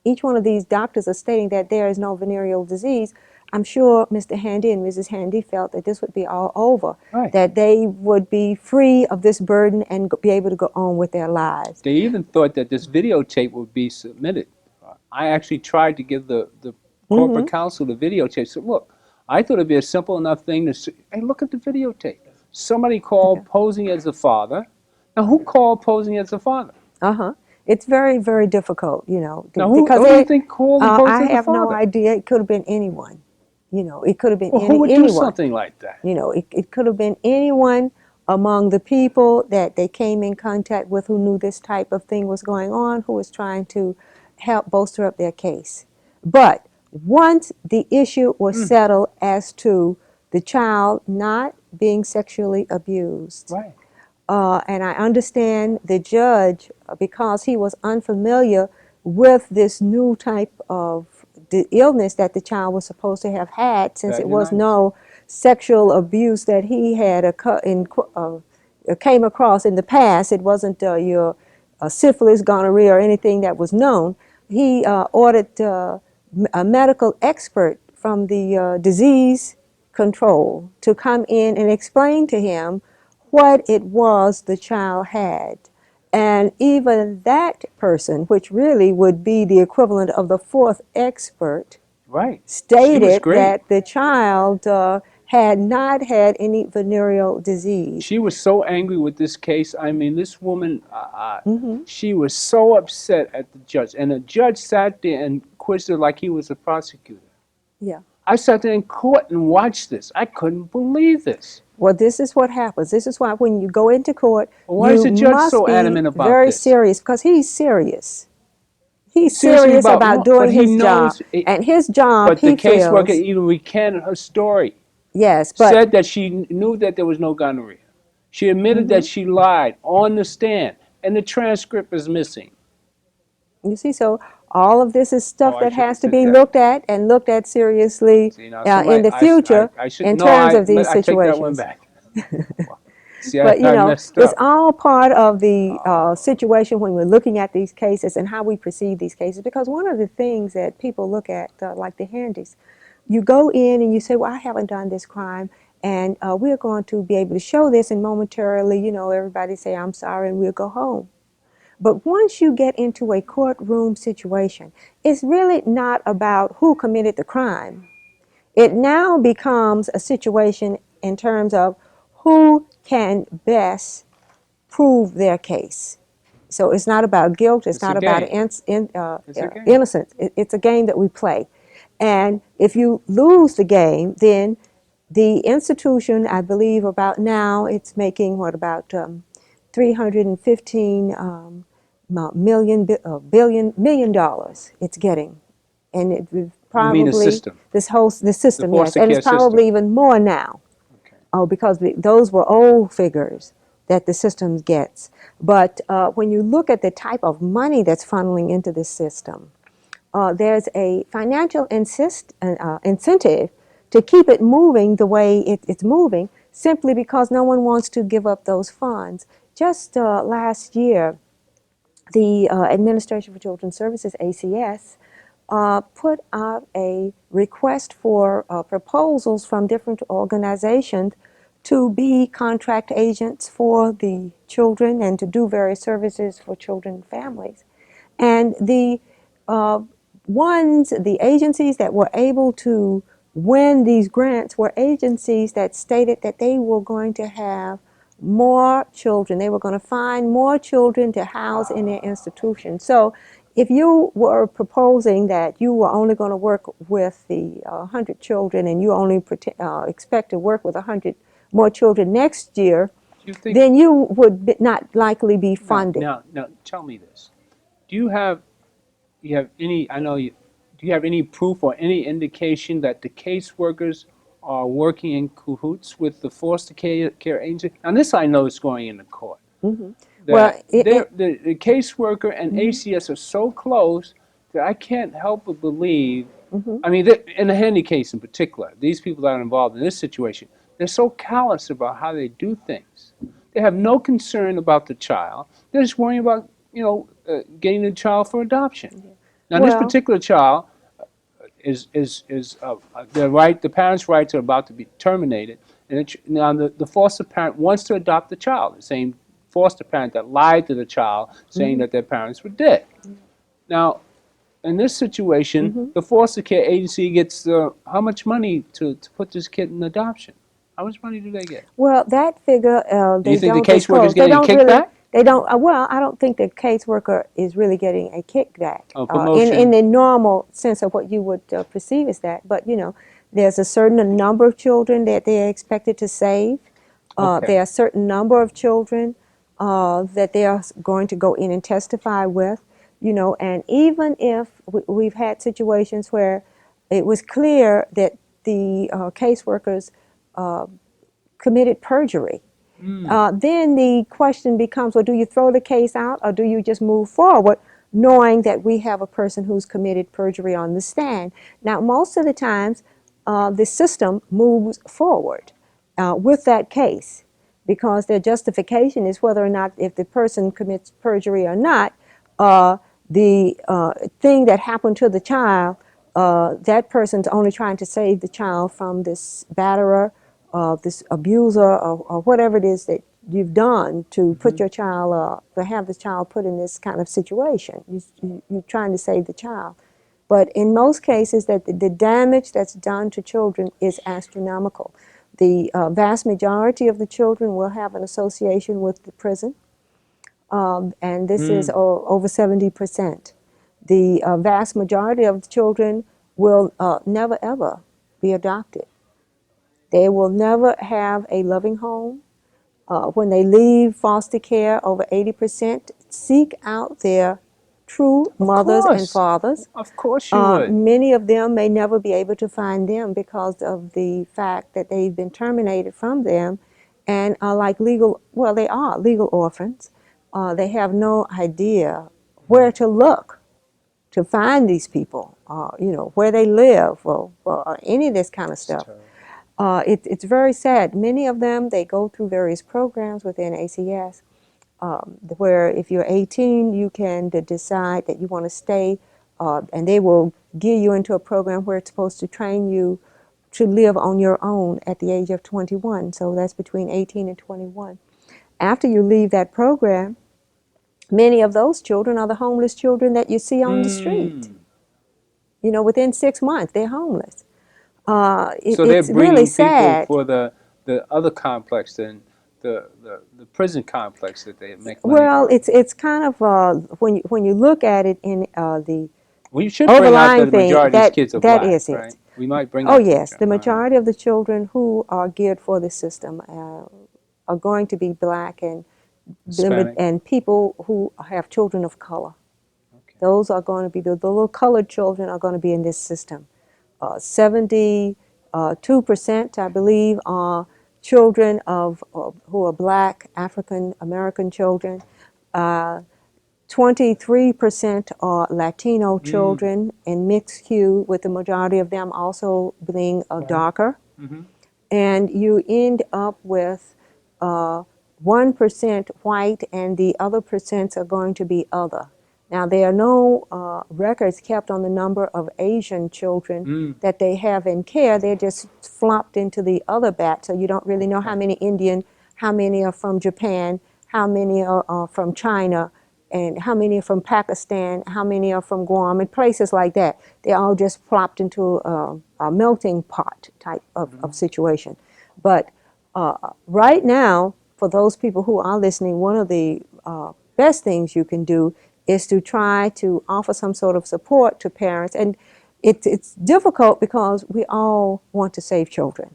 F: each one of these doctors are stating that there is no venereal disease, I'm sure Mr. Handy and Mrs. Handy felt that this would be all over,
A: Right.
F: that they would be free of this burden and be able to go on with their lives.
A: They even thought that this videotape would be submitted. I actually tried to give the corporate counsel the videotape. So look, I thought it'd be a simple enough thing to say, hey, look at the videotape. Somebody called posing as the father. Now, who called posing as the father?
F: It's very, very difficult, you know.
A: Now, who do you think called and posed
F: I
A: as the
F: have no
A: father?
F: idea. It could have been anyone. You know, it could have been
A: Well, who would do
F: anyone.
A: something like that?
F: You know, it could have been anyone among the people that they came in contact with who knew this type of thing was going on, who was trying to help bolster up their case. But once the issue was settled as to the child not being sexually abused,
A: Right.
F: and I understand the judge, because he was unfamiliar with this new type of the illness that the child was supposed to have had, since it was
A: Vaginitis.
F: no sexual abuse that he had came across in the past. It wasn't your syphilis, gonorrhea, or anything that was known. He ordered a medical expert from the disease control to come in and explain to him what it was the child had. And even that person, which really would be the equivalent of the 4th expert,
A: Right.
F: stated
A: great.
F: that the child had not had any venereal disease.
A: She was so angry with this case. I mean, this woman, she was so upset at the judge. And the judge sat there and quizzed her like he was a prosecutor.
F: Yeah.
A: I sat there in court and watched this. I couldn't believe this.
F: Well, this is what happens. This is why when you go into court,
A: Well, why
F: you
A: is the judge
F: must
A: so
F: be
A: adamant about
F: very
A: this?
F: serious, because he's serious. He's
A: Seriously
F: serious
A: about-
F: about
A: no,
F: doing
A: but he
F: his job.
A: knows it-
F: And his job,
A: But the
F: he
A: caseworker
F: feels,
A: even recanted her story.
F: yes, but
A: Said that she knew that there was no gonorrhea. She admitted that she lied on the stand, and the transcript is missing.
F: you see, so all of this is stuff
A: Oh, I
F: that
A: shouldn't
F: has to
A: have
F: be
A: said that.
F: looked at and looked at seriously
A: See, now,
F: in the future in terms of these
A: I take that one
F: situations.
A: back. See,
F: But you
A: I
F: know,
A: messed
F: it's
A: up.
F: all part of the situation when we're looking at these cases and how we perceive these cases. Because one of the things that people look at, like the Handys, you go in and you say, well, I haven't done this crime, and we're going to be able to show this, and momentarily, you know, everybody say, I'm sorry, and we'll go home. But once you get into a courtroom situation, it's really not about who committed the crime. It now becomes a situation in terms of who can best prove their case. So it's not about guilt, it's
A: It's a
F: not about
A: game. It's a game.
F: innocence. It's a game that we play. And if you lose the game, then the institution, I believe about now, it's making what, about $315 million dollars it's getting. And it would probably,
A: You mean the system?
F: the system, yes.
A: foster
F: And
A: care
F: it's probably
A: system.
F: even more now.
A: Okay.
F: Oh, because those were old figures that the system gets. But when you look at the type of money that's funneling into this system, there's a financial incentive to keep it moving the way it's moving, simply because no one wants to give up those funds. Just last year, the Administration for Children's Services, ACS, put out a request for proposals from different organizations to be contract agents for the children and to do various services for children and families. And the agencies that were able to win these grants were agencies that stated that they were going to have more children. They were going to find more children to house in their institution. So if you were proposing that you were only going to work with the 100 children and you only expect to work with 100 more children next year,
A: Do you think,
F: then you would not likely be funded.
A: Now, tell me this. Do you have any, do you have any proof or any indication that the caseworkers are working in cahoots with the foster care agency. Now, this I know is going into court.
F: Mhm.
A: That
F: Well,
A: the caseworker and ACS are so close that I can't help but believe.
F: Mhm.
A: I mean, in the Handy case in particular, these people that are involved in this situation, they're so callous about how they do things. They have no concern about the child. They're just worrying about, getting the child for adoption. Now, this
F: Well,
A: particular child the parents' rights are about to be terminated, and now the foster parent wants to adopt the child. The same foster parent that lied to the child, saying that their parents were dead. Now, in this situation, the foster care agency gets how much money to put this kid in adoption? How much money do they get?
F: well, that figure
A: Do you
F: they
A: think the
F: don't
A: caseworker is
F: disclose. They
A: getting a
F: don't really.
A: kickback?
F: They don't. Well, I don't think the caseworker is really getting a kickback
A: Promotion.
F: in the normal sense of what you would perceive as that. But there's a certain number of children that they are expected to save.
A: Okay.
F: There are a certain number of children that they are going to go in and testify with. And even if we've had situations where it was clear that the caseworkers committed perjury, then the question becomes, well, do you throw the case out or do you just move forward knowing that we have a person who's committed perjury on the stand? Now, most of the times, the system moves forward with that case because their justification is whether or not, if the person commits perjury or not, the thing that happened to the child, that person's only trying to save the child from this batterer, this abuser, or whatever it is that you've done to put your child, to have the child put in this kind of situation. You're trying to save the child. But in most cases, the damage that's done to children is astronomical. The vast majority of the children will have an association with the prison, and this is over 70%. The vast majority of the children will never, ever be adopted. They will never have a loving home. When they leave foster care, over 80% seek out their true mothers and
A: course.
F: fathers.
A: Of course you would.
F: Many of them may never be able to find them because of the fact that they've been terminated from them and are like they are legal orphans. They have no idea where to look to find these people, where they live or any of this kind of stuff. It's very sad. Many of them, they go through various programs within ACS where if you're 18, you can decide that you want to stay, and they will gear you into a program where it's supposed to train you to live on your own at the age of 21. So that's between 18 and 21. After you leave that program, many of those children are the homeless children that you see on the street. Within 6 months, they're homeless.
A: So
F: it's
A: they're bringing
F: really
A: people
F: sad.
A: for the other complex than the prison complex that they make money
F: Well,
A: from.
F: it's kind of when you look at it in the
A: We should bring out
F: overlying
A: that the
F: thing,
A: majority of these kids are
F: that
A: black,
F: is it.
A: right? We might bring
F: Oh
A: that
F: yes,
A: picture.
F: the majority of the children who are geared for the system are going to be black and
A: Hispanic.
F: people who have children of color. Okay. Those are going to be the little colored children are going to be in this system. 72%, I believe, are children who are black African American children. 23% are Latino children in mixed hue, with the majority of them also being darker. And you end up with 1% white, and the other percents are going to be other. Now, there are no records kept on the number of Asian children that they have in care. They're just flopped into the other batch, so you don't really know how many Indian, how many are from Japan, how many are from China, and how many are from Pakistan, how many are from Guam, and places like that. They're all just plopped into a melting pot type of situation. But right now, for those people who are listening, one of the best things you can do is to try to offer some sort of support to parents. And it's difficult because we all want to save children.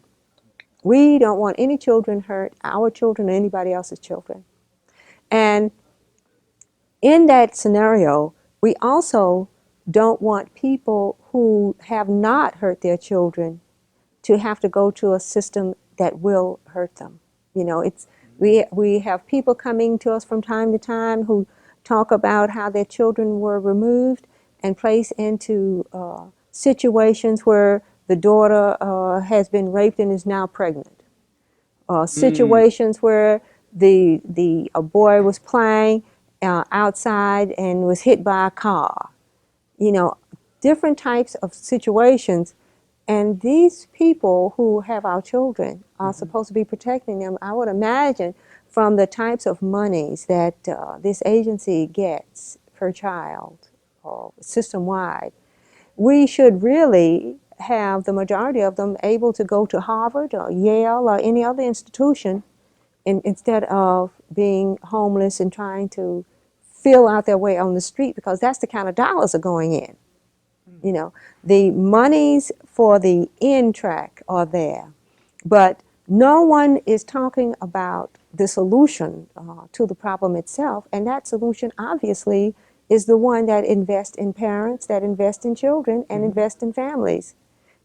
F: We don't want any children hurt, our children or anybody else's children. And in that scenario, we also don't want people who have not hurt their children to have to go to a system that will hurt them. You know, we have people coming to us from time to time who talk about how their children were removed and placed into situations where the daughter has been raped and is now pregnant. Situations where a boy was playing outside and was hit by a car. You know, different types of situations. And these people who have our children are supposed to be protecting them. I would imagine from the types of monies that this agency gets per child, system-wide, we should really have the majority of them able to go to Harvard or Yale or any other institution instead of being homeless and trying to fill out their way on the street, because that's the kind of dollars are going in. You know, the monies for the end track are there, but no one is talking about the solution to the problem itself, and that solution obviously is the one that invests in parents, that invest in children, and invest in families.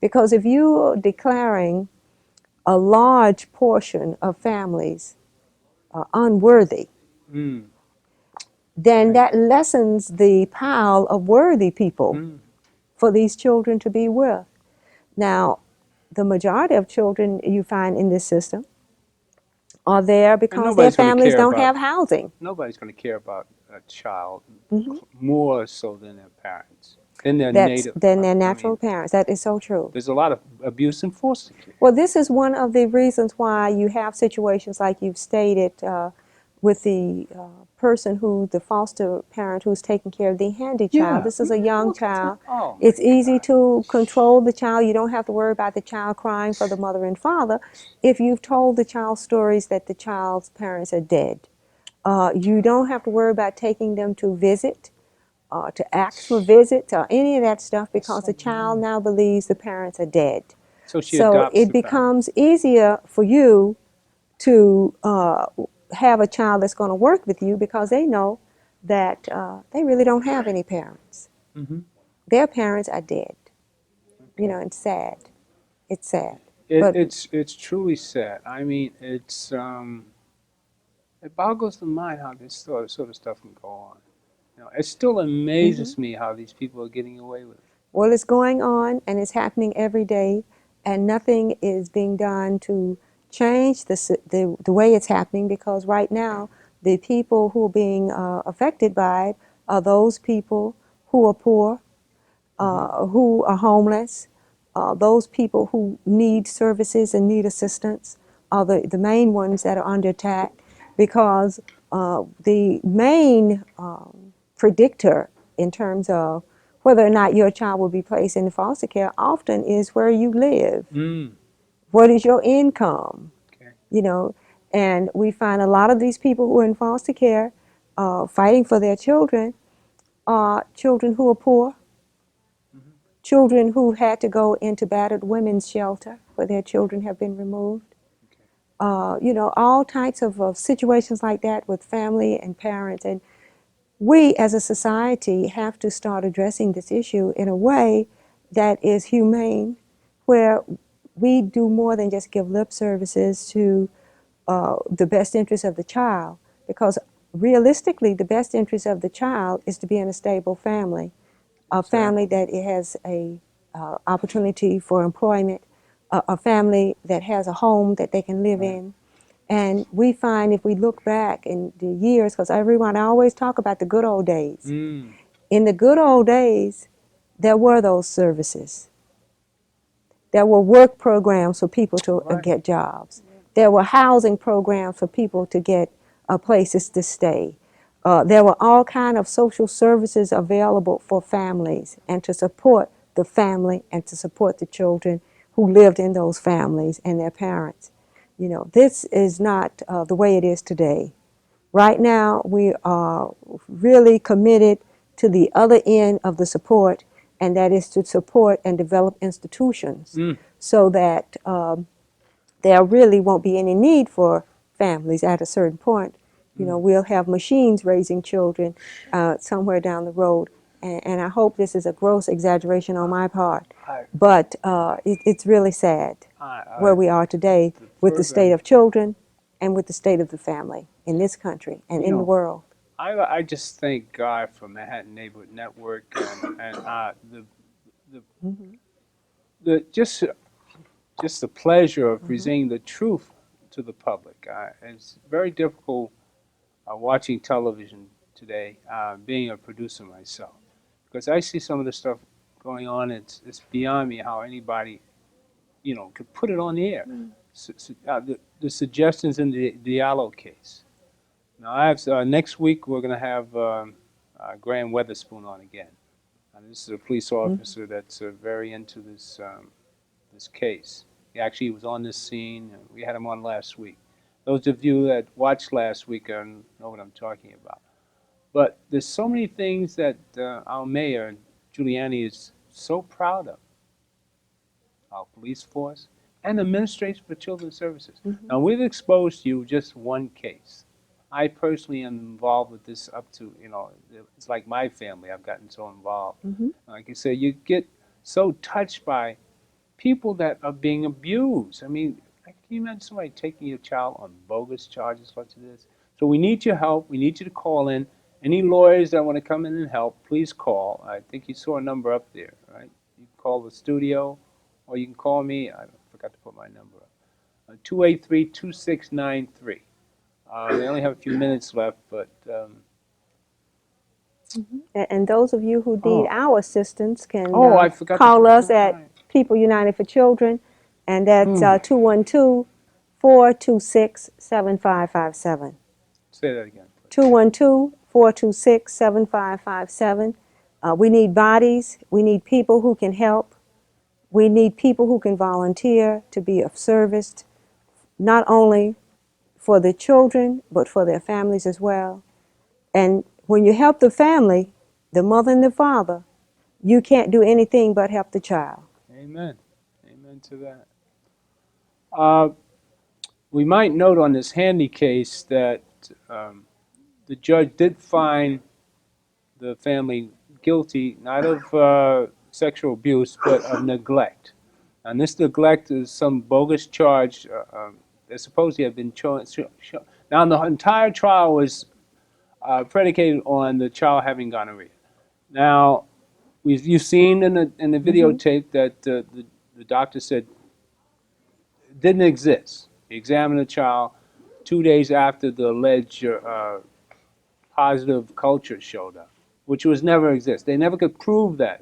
F: Because if you are declaring a large portion of families unworthy, then that lessens the pile of worthy people for these children to be with. Now, the majority of children you find in this system are there because their families don't have housing.
A: Nobody's going to care about a child more so than their parents, than their native.
F: Than their natural parents. That is so true.
A: There's a lot of abuse in foster care.
F: Well, this is one of the reasons why you have situations like you've stated with the the foster parent who's taking care of the handy child. This is a young child. It's easy to control the child. You don't have to worry about the child crying for the mother and father if you've told the child stories that the child's parents are dead. You don't have to worry about taking them to visit, to ask for visits, or any of that stuff, because the child now believes the parents are dead.
A: So
F: it becomes easier for you to have a child that's going to work with you, because they know that they really don't have any parents. Their parents are dead. You know, it's sad. It's sad.
A: It's truly sad. I mean, it boggles the mind how this sort of stuff can go on. You know, it still amazes me how these people are getting away with it.
F: Well, it's going on, and it's happening every day, and nothing is being done to change the way it's happening, because right now the people who are being affected by it are those people who are poor, who are homeless, those people who need services and need assistance are the main ones that are under attack, because the main predictor in terms of whether or not your child will be placed in foster care often is where you live. What is your income? You know, and we find a lot of these people who are in foster care fighting for their children are children who are poor, children who had to go into battered women's shelter where their children have been removed. You know, all types of situations like that with family and parents. And we as a society have to start addressing this issue in a way that is humane, where we do more than just give lip services to the best interest of the child, because realistically the best interest of the child is to be in a stable family, a family that has a opportunity for employment, a family that has a home that they can live in. And we find, if we look back in the years, because everyone always talk about the good old days. In the good old days, there were those services. There were work programs for people to get jobs. There were housing programs for people to get places to stay. There were all kinds of social services available for families and to support the family and to support the children who lived in those families and their parents. You know, this is not the way it is today. Right now, we are really committed to the other end of the support, and that is to support and develop institutions so that there really won't be any need for families at a certain point. You know, we'll have machines raising children somewhere down the road, and I hope this is a gross exaggeration on my part,
A: I-
F: but it's really sad where we are today with the state of children and with the state of the family in this country and in the world.
A: I just thank God for Manhattan Neighborhood Network and the just the pleasure of presenting the truth to the public. It's very difficult watching television today, being a producer myself, because I see some of the stuff going on. It's beyond me how anybody, could put it on the air. The suggestions in the Diallo case. Now I have next week we're going to have Graham Weatherspoon on again. And this is a police officer that's very into this case. He actually was on this scene. We had him on last week. Those of you that watched last week know what I'm talking about. But there's so many things that our mayor, Giuliani, is so proud of. Our police force and Administration for Children's Services. Now, we've exposed you just one case. I personally am involved with this up to, it's like my family. I've gotten so involved. Like I said, you get so touched by people that are being abused. I mean, can you imagine somebody taking your child on bogus charges such as this? So we need your help. We need you to call in. Any lawyers that want to come in and help, please call. I think you saw a number up there, right? You can call the studio, or you can call me. I forgot to put my number up. 283-2693. We only have a few minutes left, but...
F: And those of you who need our assistance can
A: I forgot to
F: call
A: put
F: us
A: that
F: at
A: line.
F: People United for Children, and that's 212-426-7557.
A: Say that again.
F: 212-426-7557. We need bodies. We need people who can help. We need people who can volunteer to be of service, not only for the children, but for their families as well. And when you help the family, the mother and the father, you can't do anything but help the child.
A: Amen. Amen to that. We might note on this Handy case that the judge did find the family guilty, not of sexual abuse, but of neglect. And this neglect is some bogus charge that supposedly had been shown. Now, the entire trial was predicated on the child having gonorrhea. Now, you've seen in the videotape that the doctor said it didn't exist. He examined the child 2 days after the alleged positive culture showed up, which was never exist. They never could prove that.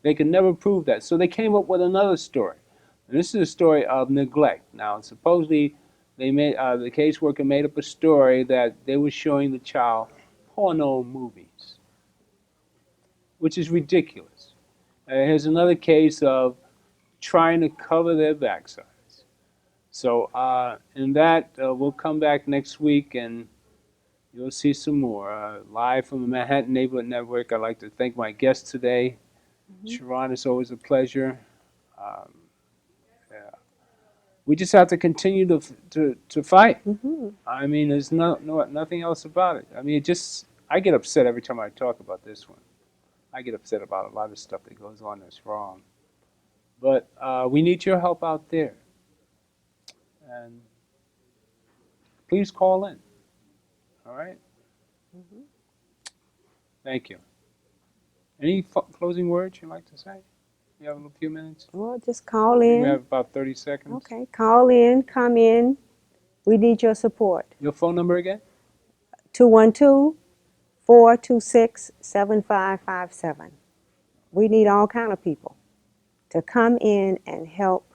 A: They could never prove that. So they came up with another story. And this is a story of neglect. Now, supposedly, the caseworker made up a story that they were showing the child porno movies, which is ridiculous. Here's another case of trying to cover their backsides. So in that, we'll come back next week and you'll see some more. Live from the Manhattan Neighborhood Network, I'd like to thank my guests today. Sharon, it's always a pleasure. We just have to continue to fight. I mean, there's nothing else about it. I mean, I get upset every time I talk about this one. I get upset about a lot of stuff that goes on that's wrong. But we need your help out there. And please call in. All right? Thank you. Any closing words you'd like to say? You have a few minutes?
F: Well, just call
A: We
F: in.
A: have about 30 seconds.
F: Okay, call in, come in. We need your support.
A: Your phone number again?
F: 212-426-7557. We need all kind of people to come in and help